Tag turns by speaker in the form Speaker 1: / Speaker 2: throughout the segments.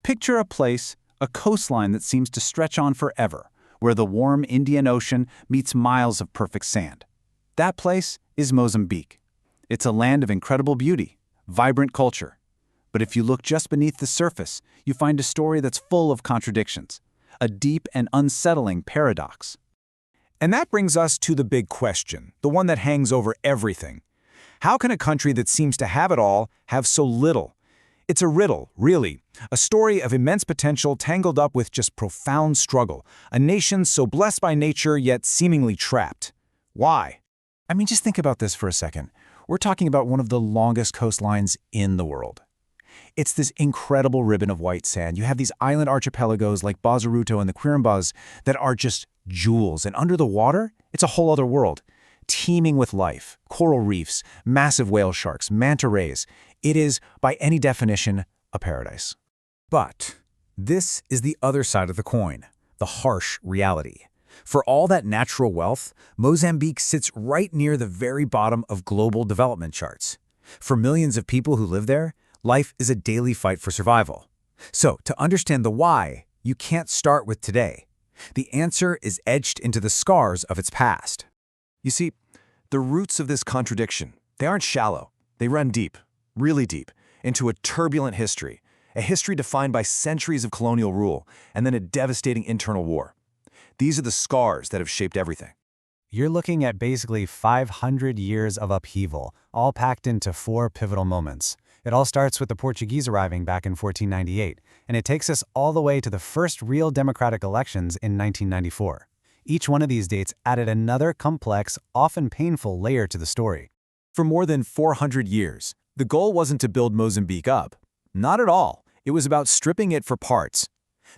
Speaker 1: Picture a coastline that seems to stretch on forever, where the warm Indian Ocean meets miles of perfect sand. That place is Mozambique. It's a land of incredible beauty, vibrant culture. But if you look just beneath the surface, you find a story that's full of contradictions, a deep and unsettling paradox.
Speaker 2: And that brings us to the big question, the one that hangs over everything. How can a country that seems to have it all have so little? It's a riddle, really. A story of immense potential tangled up with just profound struggle. A nation so blessed by nature yet seemingly trapped. Why? I mean, just think about this for a second. We're talking about one of the longest coastlines in the world. It's this incredible ribbon of white sand. You have these island archipelagos like Bazaruto and the Quirimbas that are just jewels. And under the water, it's a whole other world, teeming with life, coral reefs, massive whale sharks, manta rays. It is, by any definition, a paradise. But this is the other side of the coin, the harsh reality. For all that natural wealth, Mozambique sits right near the very bottom of global development charts. For millions of people who live there, life is a daily fight for survival. So, to understand the why, you can't start with today. The answer is etched into the scars of its past.
Speaker 3: You see, the roots of this contradiction, they aren't shallow. They run deep, really deep, into a turbulent history, a history defined by centuries of colonial rule and then a devastating internal war. These are the scars that have shaped everything.
Speaker 4: You're looking at basically 500 years of upheaval, all packed into 4 pivotal moments. It all starts with the Portuguese arriving back in 1498, and it takes us all the way to the first real democratic elections in 1994. Each one of these dates added another complex, often painful layer to the story.
Speaker 3: For more than 400 years, the goal wasn't to build Mozambique up. Not at all. It was about stripping it for parts.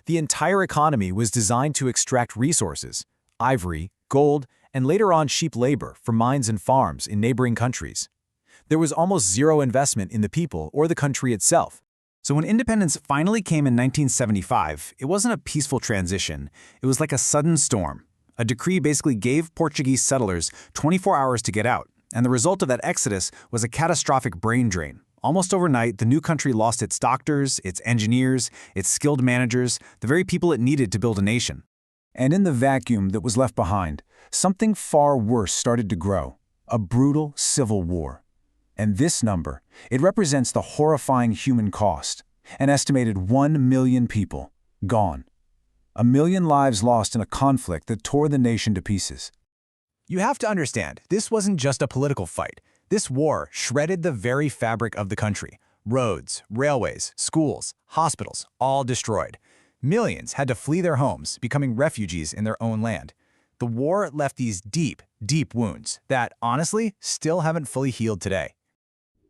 Speaker 3: The entire economy was designed to extract resources, ivory, gold, and later on cheap labor from mines and farms in neighboring countries. There was almost zero investment in the people or the country itself.
Speaker 2: So when independence finally came in 1975, it wasn't a peaceful transition. It was like a sudden storm. A decree basically gave Portuguese settlers 24 hours to get out, and the result of that exodus was a catastrophic brain drain. Almost overnight, the new country lost its doctors, its engineers, its skilled managers, the very people it needed to build a nation. And in the vacuum that was left behind, something far worse started to grow, a brutal civil war. And this number, it represents the horrifying human cost, an estimated 1 million people gone. 1 million lives lost in a conflict that tore the nation to pieces.
Speaker 3: You have to understand, this wasn't just a political fight. This war shredded the very fabric of the country. Roads, railways, schools, hospitals, all destroyed. Millions had to flee their homes, becoming refugees in their own land. The war left these deep, deep wounds that, honestly, still haven't fully healed today.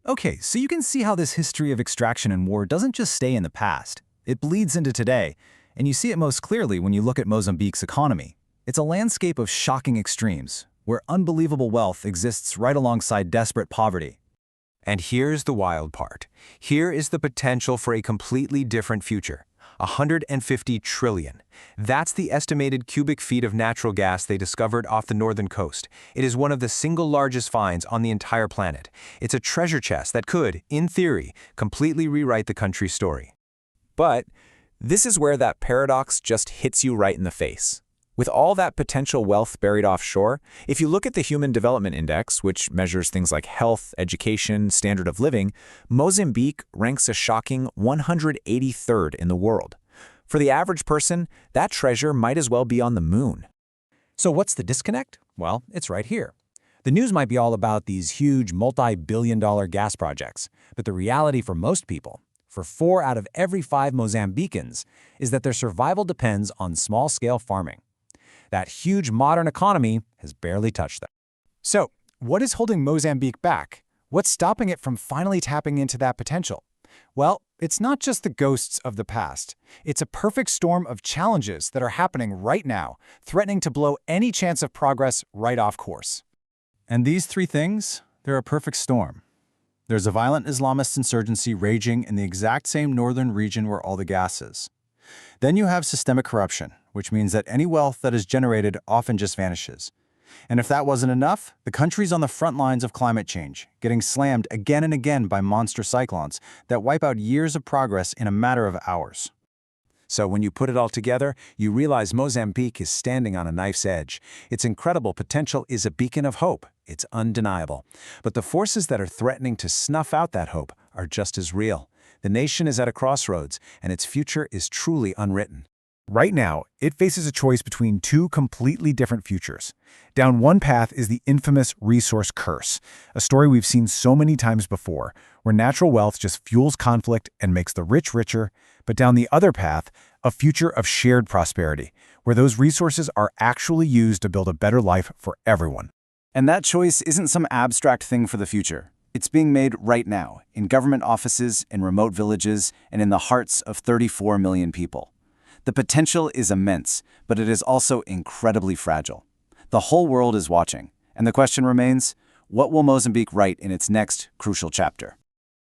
Speaker 2: Okay, so you can see how this history of extraction and war doesn't just stay in the past. It bleeds into today, and you see it most clearly when you look at Mozambique's economy. It's a landscape of shocking extremes, where unbelievable wealth exists right alongside desperate poverty.
Speaker 5: And here's the wild part. Here is the potential for a completely different future. 150 trillion. That's the estimated cubic feet of natural gas they discovered off the northern coast. It is one of the single largest finds on the entire planet. It's a treasure chest that could, in theory, completely rewrite the country's story.
Speaker 2: But this is where that paradox just hits you right in the face. With all that potential wealth buried offshore, if you look at the Human Development Index, which measures things like health, education, standard of living, Mozambique ranks a shocking 183rd in the world. For the average person, that treasure might as well be on the moon.
Speaker 3: So what's the disconnect? Well, it's right here. The news might be all about these huge multi-billion-dollar gas projects, but the reality for most people, for 4 out of every 5 Mozambicans, is that their survival depends on small-scale farming. That huge modern economy has barely touched them. So, what is holding Mozambique back? What's stopping it from finally tapping into that potential? Well, it's not just the ghosts of the past. It's a perfect storm of challenges that are happening right now, threatening to blow any chance of progress right off course.
Speaker 1: And these 3 things, they're a perfect storm. There's a violent Islamist insurgency raging in the exact same northern region where all the gas is. Then you have systemic corruption, which means that any wealth that is generated often just vanishes. And if that wasn't enough, the country's on the front lines of climate change, getting slammed again and again by monster cyclones that wipe out years of progress in a matter of hours.
Speaker 2: So when you put it all together, you realize Mozambique is standing on a knife's edge. Its incredible potential is a beacon of hope. It's undeniable. But the forces that are threatening to snuff out that hope are just as real. The nation is at a crossroads, and its future is truly unwritten.
Speaker 6: Right now, it faces a choice between two completely different futures. Down one path is the infamous resource curse, a story we've seen so many times before, where natural wealth just fuels conflict and makes the rich richer, but down the other path, a future of shared prosperity, where those resources are actually used to build a better life for everyone.
Speaker 1: And that choice isn't some abstract thing for the future. It's being made right now, in government offices, in remote villages, and in the hearts of 34 million people. The potential is immense, but it is also incredibly fragile. The whole world is watching, and the question remains, what will Mozambique write in its next crucial chapter?